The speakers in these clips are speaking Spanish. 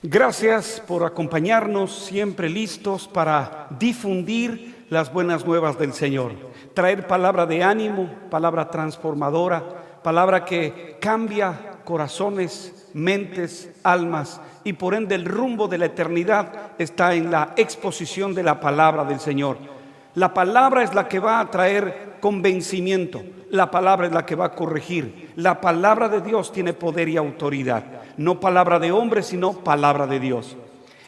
Gracias por acompañarnos, siempre listos para difundir las buenas nuevas del Señor. Traer palabra de ánimo, palabra transformadora, palabra que cambia corazones, mentes, almas, y por ende el rumbo de la eternidad está en la exposición de la palabra del Señor. La palabra es la que va a traer convencimiento, la palabra es la que va a corregir. La palabra de Dios tiene poder y autoridad, no palabra de hombre, sino palabra de Dios.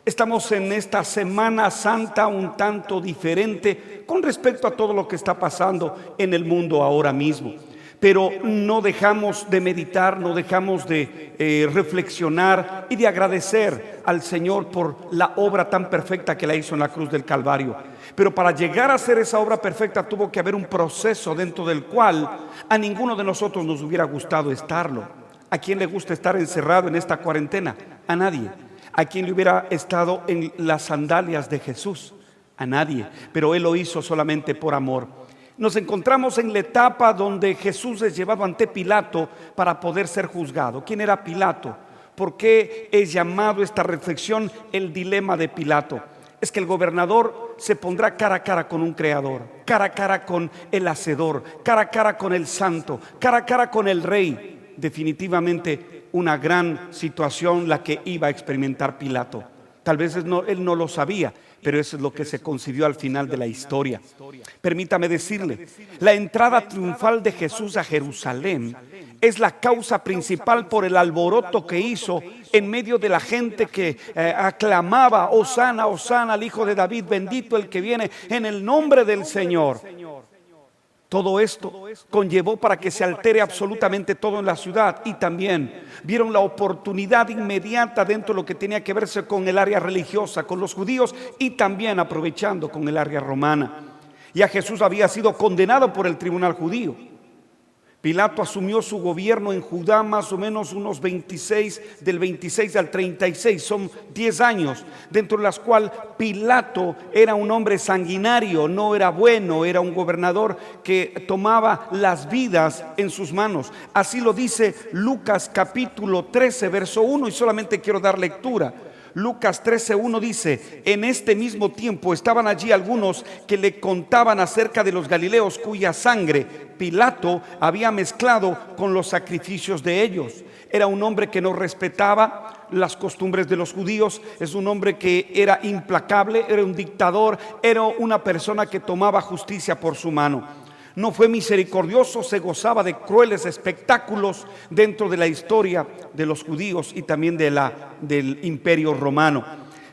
Estamos en esta Semana Santa un tanto diferente con respecto a todo lo que está pasando en el mundo ahora mismo. Pero no dejamos de meditar, no dejamos de reflexionar y de agradecer al Señor por la obra tan perfecta que la hizo en la cruz del Calvario. Pero para llegar a hacer esa obra perfecta tuvo que haber un proceso dentro del cual a ninguno de nosotros nos hubiera gustado estarlo. ¿A quién le gusta estar encerrado en esta cuarentena? A nadie. ¿A quién le hubiera estado en las sandalias de Jesús? A nadie. Pero Él lo hizo solamente por amor. Nos encontramos en la etapa donde Jesús es llevado ante Pilato para poder ser juzgado. ¿Quién era Pilato? ¿Por qué es llamado esta reflexión el dilema de Pilato? Es que el gobernador se pondrá cara a cara con un creador, cara a cara con el hacedor, cara a cara con el santo, cara a cara con el rey. Definitivamente una gran situación la que iba a experimentar Pilato. Tal vez él no lo sabía, pero eso es lo que se concibió al final de la historia. Permítame decirle, la entrada triunfal de Jesús a Jerusalén es la causa principal por el alboroto que hizo en medio de la gente que aclamaba: Hosana, Hosana al Hijo de David, bendito el que viene en el nombre del Señor. Todo esto conllevó para que se altere absolutamente todo en la ciudad, y también vieron la oportunidad inmediata dentro de lo que tenía que verse con el área religiosa, con los judíos, y también aprovechando con el área romana. Ya Jesús había sido condenado por el tribunal judío. Pilato asumió su gobierno en Judá más o menos unos 26, del 26 al 36, son 10 años, dentro de las cuales Pilato era un hombre sanguinario, no era bueno, era un gobernador que tomaba las vidas en sus manos. Así lo dice Lucas capítulo 13, verso 1, y solamente quiero dar lectura. Lucas 13:1 dice: en este mismo tiempo estaban allí algunos que le contaban acerca de los galileos cuya sangre Pilato había mezclado con los sacrificios de ellos. Era un hombre que no respetaba las costumbres de los judíos, es un hombre que era implacable, era un dictador, era una persona que tomaba justicia por su mano. No fue misericordioso, se gozaba de crueles espectáculos dentro de la historia de los judíos y también del imperio romano.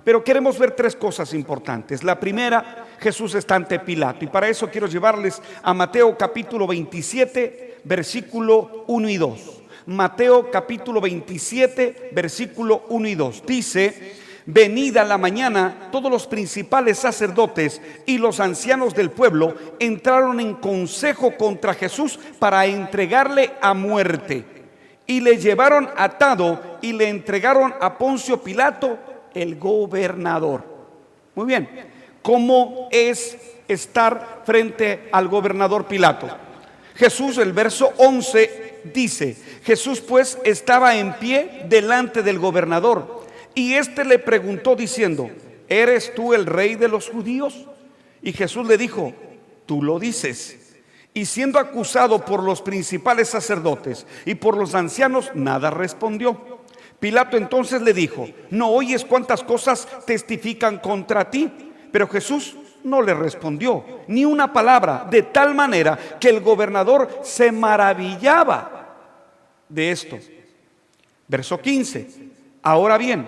Pero queremos ver tres cosas importantes. La primera, Jesús está ante Pilato, y para eso quiero llevarles a Mateo capítulo 27, versículo 1 y 2. Mateo capítulo 27, versículo 1 y 2. Dice: venida la mañana, todos los principales sacerdotes y los ancianos del pueblo entraron en consejo contra Jesús para entregarle a muerte. Y le llevaron atado y le entregaron a Poncio Pilato, el gobernador. Muy bien, ¿cómo es estar frente al gobernador Pilato? Jesús, el verso 11 dice: Jesús pues estaba en pie delante del gobernador, y éste le preguntó diciendo: ¿eres tú el rey de los judíos? Y Jesús le dijo: tú lo dices. Y siendo acusado por los principales sacerdotes y por los ancianos, nada respondió. Pilato entonces le dijo: ¿no oyes cuántas cosas testifican contra ti? Pero Jesús no le respondió ni una palabra, de tal manera que el gobernador se maravillaba de esto. Verso 15: ahora bien,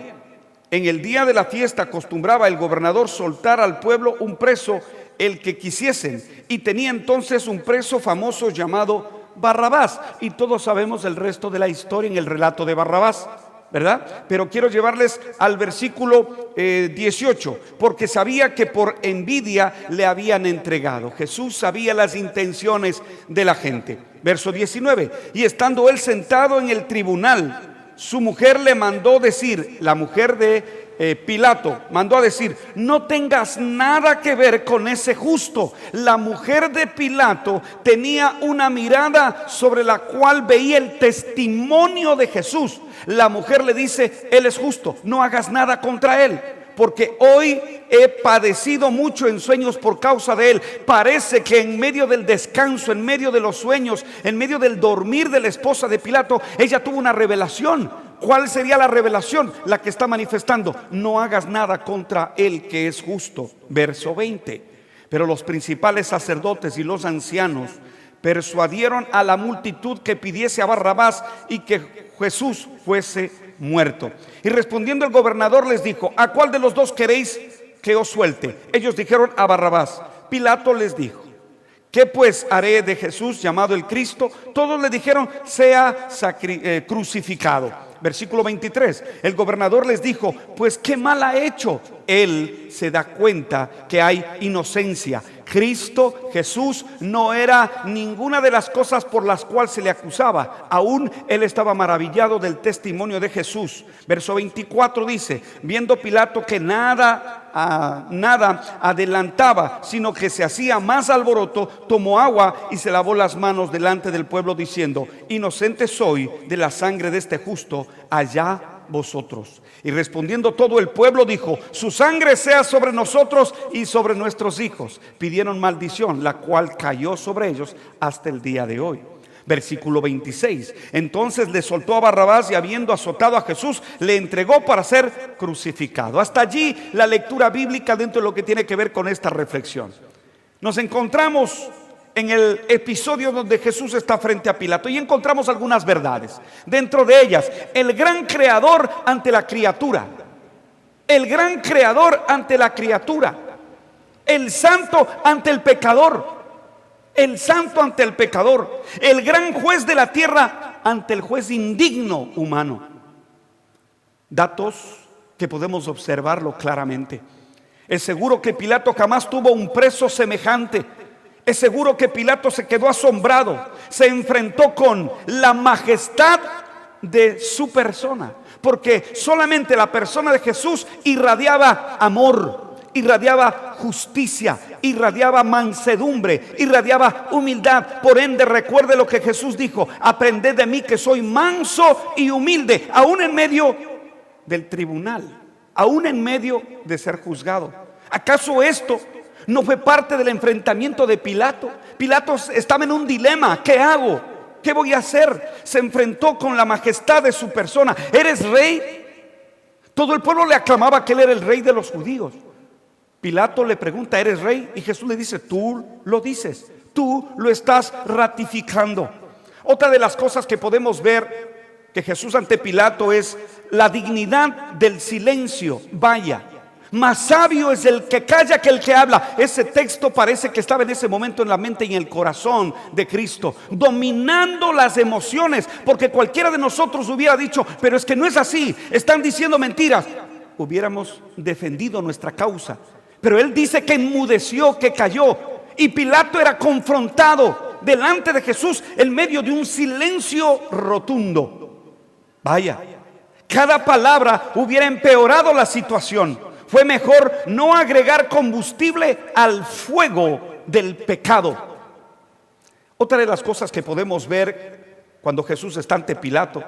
en el día de la fiesta acostumbraba el gobernador soltar al pueblo un preso, el que quisiesen, y tenía entonces un preso famoso llamado Barrabás, y todos sabemos el resto de la historia en el relato de Barrabás, ¿verdad? Pero quiero llevarles al versículo 18, porque sabía que por envidia le habían entregado. Jesús sabía las intenciones de la gente. Verso 19: y estando él sentado en el tribunal, su mujer le mandó decir, la mujer de Pilato mandó a decir: no tengas nada que ver con ese justo. La mujer de Pilato tenía una mirada sobre la cual veía el testimonio de Jesús. La mujer le dice: él es justo, no hagas nada contra él, porque hoy he padecido mucho en sueños por causa de él. Parece que en medio del descanso, en medio de los sueños, en medio del dormir de la esposa de Pilato, ella tuvo una revelación. ¿Cuál sería la revelación? La que está manifestando: no hagas nada contra el que es justo. Verso 20. Pero los principales sacerdotes y los ancianos persuadieron a la multitud que pidiese a Barrabás y que Jesús fuese muerto. Y respondiendo el gobernador les dijo: ¿a cuál de los dos queréis que os suelte? Ellos dijeron: a Barrabás. Pilato les dijo: ¿qué pues haré de Jesús llamado el Cristo? Todos le dijeron: sea crucificado. Versículo 23. El gobernador les dijo: pues qué mal ha hecho. Él se da cuenta que hay inocencia. Cristo Jesús no era ninguna de las cosas por las cuales se le acusaba. Aún él estaba maravillado del testimonio de Jesús. Verso 24 dice: viendo Pilato que nada adelantaba, sino que se hacía más alboroto, tomó agua y se lavó las manos delante del pueblo, diciendo: inocente soy de la sangre de este justo, allá vosotros. Y respondiendo todo el pueblo dijo: su sangre sea sobre nosotros y sobre nuestros hijos. Pidieron maldición, la cual cayó sobre ellos hasta el día de hoy. Versículo 26. Entonces le soltó a Barrabás y, habiendo azotado a Jesús, le entregó para ser crucificado. Hasta allí la lectura bíblica dentro de lo que tiene que ver con esta reflexión. Nos encontramos en el episodio donde Jesús está frente a Pilato y encontramos algunas verdades. Dentro de ellas, el gran creador ante la criatura. El gran creador ante la criatura. El santo ante el pecador. El santo ante el pecador. El gran juez de la tierra ante el juez indigno humano. Datos que podemos observarlo claramente. Es seguro que Pilato jamás tuvo un preso semejante. Es seguro que Pilato se quedó asombrado. Se enfrentó con la majestad de su persona, porque solamente la persona de Jesús irradiaba amor, irradiaba justicia, irradiaba mansedumbre, irradiaba humildad. Por ende, recuerde lo que Jesús dijo: aprended de mí que soy manso y humilde. Aún en medio del tribunal, aún en medio de ser juzgado. ¿Acaso esto no fue parte del enfrentamiento de Pilato? Pilato estaba en un dilema: ¿qué hago? ¿Qué voy a hacer? Se enfrentó con la majestad de su persona. ¿Eres rey? Todo el pueblo le aclamaba que él era el rey de los judíos. Pilato le pregunta: ¿eres rey? Y Jesús le dice: tú lo dices, tú lo estás ratificando. Otra de las cosas que podemos ver que Jesús ante Pilato es la dignidad del silencio. Vaya, más sabio es el que calla que el que habla. Ese texto parece que estaba en ese momento en la mente y en el corazón de Cristo, dominando las emociones, porque cualquiera de nosotros hubiera dicho: pero es que no es así, están diciendo mentiras. Hubiéramos defendido nuestra causa, pero él dice que enmudeció, que cayó. Y Pilato era confrontado delante de Jesús en medio de un silencio rotundo. Vaya, cada palabra hubiera empeorado la situación. Fue mejor no agregar combustible al fuego del pecado. Otra de las cosas que podemos ver cuando Jesús está ante Pilato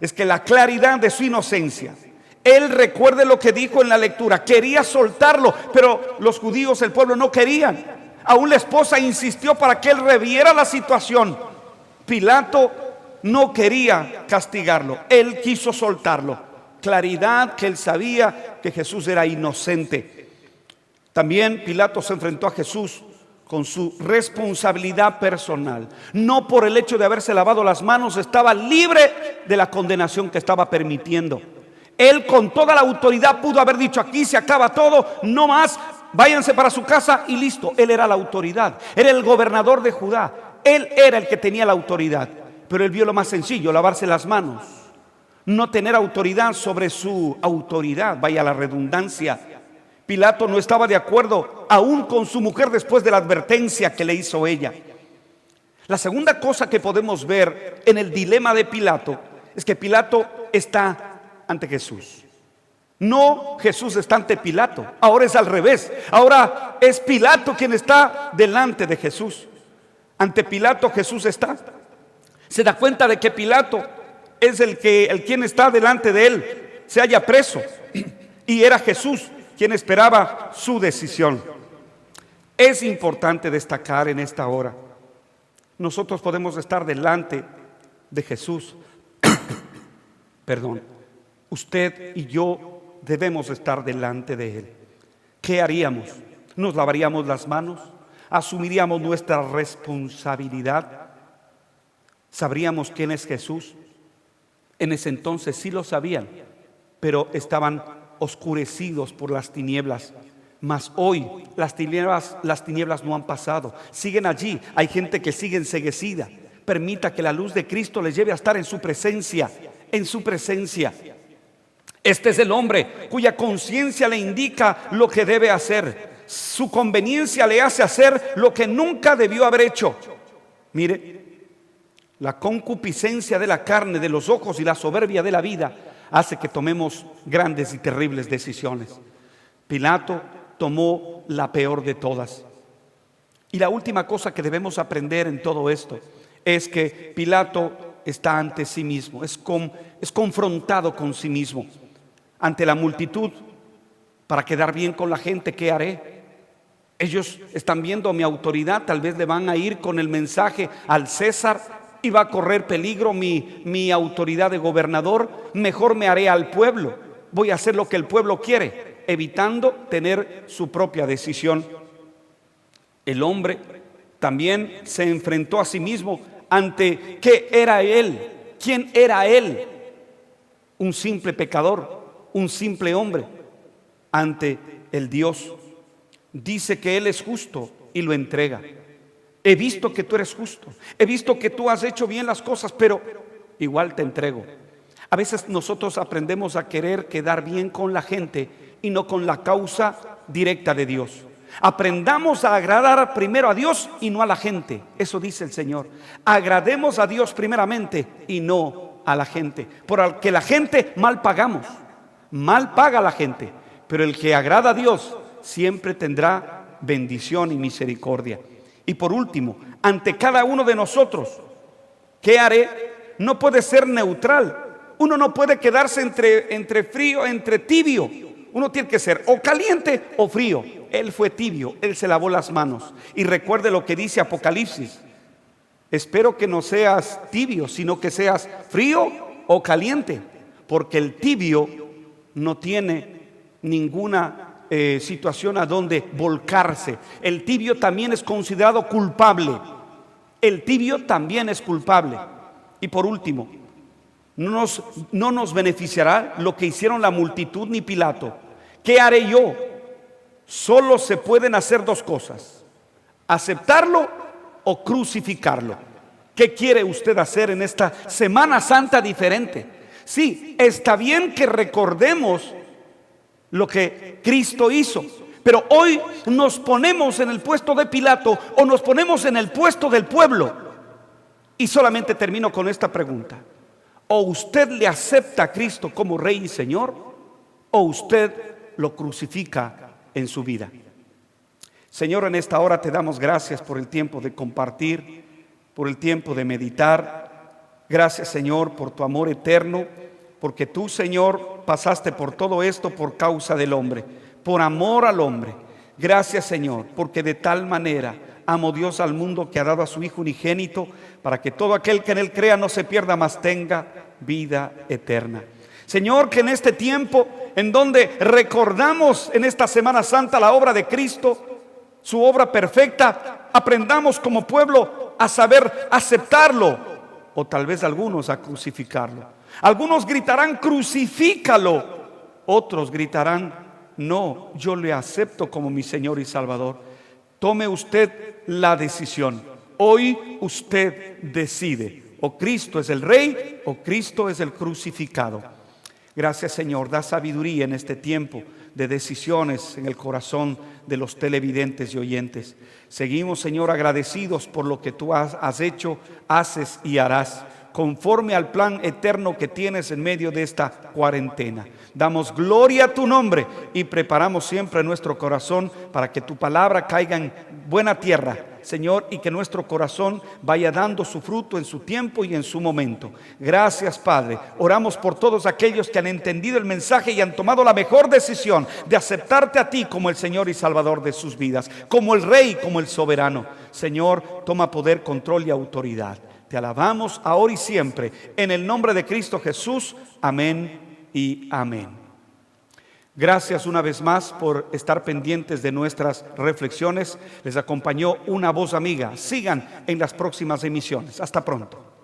es que la claridad de su inocencia. Él, recuerde lo que dijo en la lectura, quería soltarlo, pero los judíos, el pueblo, no querían. Aún la esposa insistió para que él reviera la situación. Pilato no quería castigarlo, él quiso soltarlo. Claridad que él sabía que Jesús era inocente. También Pilato se enfrentó a Jesús con su responsabilidad personal. No por el hecho de haberse lavado las manos estaba libre de la condenación que estaba permitiendo. Él, con toda la autoridad, pudo haber dicho: aquí se acaba todo, no más, váyanse para su casa y listo. Él era la autoridad, era el gobernador de Judá, él era el que tenía la autoridad. Pero él vio lo más sencillo: lavarse las manos, no tener autoridad sobre su autoridad. Vaya la redundancia. Pilato no estaba de acuerdo aún con su mujer después de la advertencia que le hizo ella. La segunda cosa que podemos ver en el dilema de Pilato es que Pilato está ante Jesús. No, Jesús está ante Pilato. Ahora es al revés. Ahora es Pilato quien está delante de Jesús. Ante Pilato Jesús está. Se da cuenta de que Pilato es el quien está delante de él. Se halla preso. Y era Jesús quien esperaba su decisión. Es importante destacar en esta hora. Nosotros podemos estar delante de Jesús. Perdón. Usted y yo debemos estar delante de Él. ¿Qué haríamos? ¿Nos lavaríamos las manos? ¿Asumiríamos nuestra responsabilidad? ¿Sabríamos quién es Jesús? En ese entonces sí lo sabían, pero estaban oscurecidos por las tinieblas. Mas hoy las tinieblas no han pasado, siguen allí. Hay gente que sigue enceguecida. Permita que la luz de Cristo les lleve a estar en su presencia, en su presencia. Este es el hombre cuya conciencia le indica lo que debe hacer. Su conveniencia le hace hacer lo que nunca debió haber hecho. Mire, la concupiscencia de la carne, de los ojos y la soberbia de la vida hace que tomemos grandes y terribles decisiones. Pilato tomó la peor de todas. Y la última cosa que debemos aprender en todo esto es que Pilato está ante sí mismo, es confrontado con sí mismo. Ante la multitud, para quedar bien con la gente, ¿qué haré? Ellos están viendo mi autoridad, tal vez le van a ir con el mensaje al César y va a correr peligro mi autoridad de gobernador. Mejor me haré al pueblo, voy a hacer lo que el pueblo quiere, evitando tener su propia decisión. El hombre también se enfrentó a sí mismo ante ¿qué era él? ¿Quién era él? Un simple pecador, un simple hombre ante el Dios. Dice que Él es justo y lo entrega. He visto que tú eres justo, he visto que tú has hecho bien las cosas, pero igual te entrego. A veces nosotros aprendemos a querer quedar bien con la gente y no con la causa directa de Dios. Aprendamos a agradar primero a Dios y no a la gente. Eso dice el Señor. Agrademos a Dios primeramente y no a la gente. Porque la gente mal pagamos. Mal paga la gente. Pero el que agrada a Dios siempre tendrá bendición y misericordia. Y por último, ante cada uno de nosotros, ¿qué haré? No puede ser neutral. Uno no puede quedarse entre frío, entre tibio. Uno tiene que ser o caliente o frío. Él fue tibio, él se lavó las manos. Y recuerde lo que dice Apocalipsis. Espero que no seas tibio, sino que seas frío o caliente. Porque el tibio no tiene ninguna situación a donde volcarse. El tibio también es considerado culpable. El tibio también es culpable. Y por último, no nos beneficiará lo que hicieron la multitud ni Pilato. ¿Qué haré yo? Solo se pueden hacer dos cosas: aceptarlo o crucificarlo. ¿Qué quiere usted hacer en esta Semana Santa diferente? Sí, está bien que recordemos lo que Cristo hizo, pero hoy nos ponemos en el puesto de Pilato o nos ponemos en el puesto del pueblo. Y solamente termino con esta pregunta: o usted le acepta a Cristo como Rey y Señor, o usted lo crucifica en su vida. Señor, en esta hora te damos gracias por el tiempo de compartir, por el tiempo de meditar. Gracias, Señor, por tu amor eterno, porque tú, Señor, pasaste por todo esto por causa del hombre, por amor al hombre. Gracias, Señor, porque de tal manera amó Dios al mundo que ha dado a su Hijo unigénito, para que todo aquel que en él crea no se pierda, mas tenga vida eterna. Señor, que en este tiempo en donde recordamos en esta Semana Santa la obra de Cristo, su obra perfecta, aprendamos como pueblo a saber aceptarlo, o tal vez algunos a crucificarlo. Algunos gritarán: crucifícalo. Otros gritarán: no, yo le acepto como mi Señor y Salvador. Tome usted la decisión. Hoy usted decide: o Cristo es el Rey o Cristo es el crucificado. Gracias, Señor, da sabiduría en este tiempo de decisiones en el corazón de los televidentes y oyentes. Seguimos, Señor, agradecidos por lo que tú has hecho, haces y harás. conforme al plan eterno que tienes en medio de esta cuarentena. Damos gloria a tu nombre y preparamos siempre nuestro corazón para que tu palabra caiga en buena tierra, Señor, y que nuestro corazón vaya dando su fruto en su tiempo y en su momento. Gracias, Padre. Oramos por todos aquellos que han entendido el mensaje y han tomado la mejor decisión de aceptarte a ti como el Señor y Salvador de sus vidas, como el Rey, como el soberano. Señor, toma poder, control y autoridad. Te alabamos ahora y siempre, en el nombre de Cristo Jesús. Amén y amén. Gracias una vez más por estar pendientes de nuestras reflexiones. Les acompañó una voz amiga. Sigan en las próximas emisiones. Hasta pronto.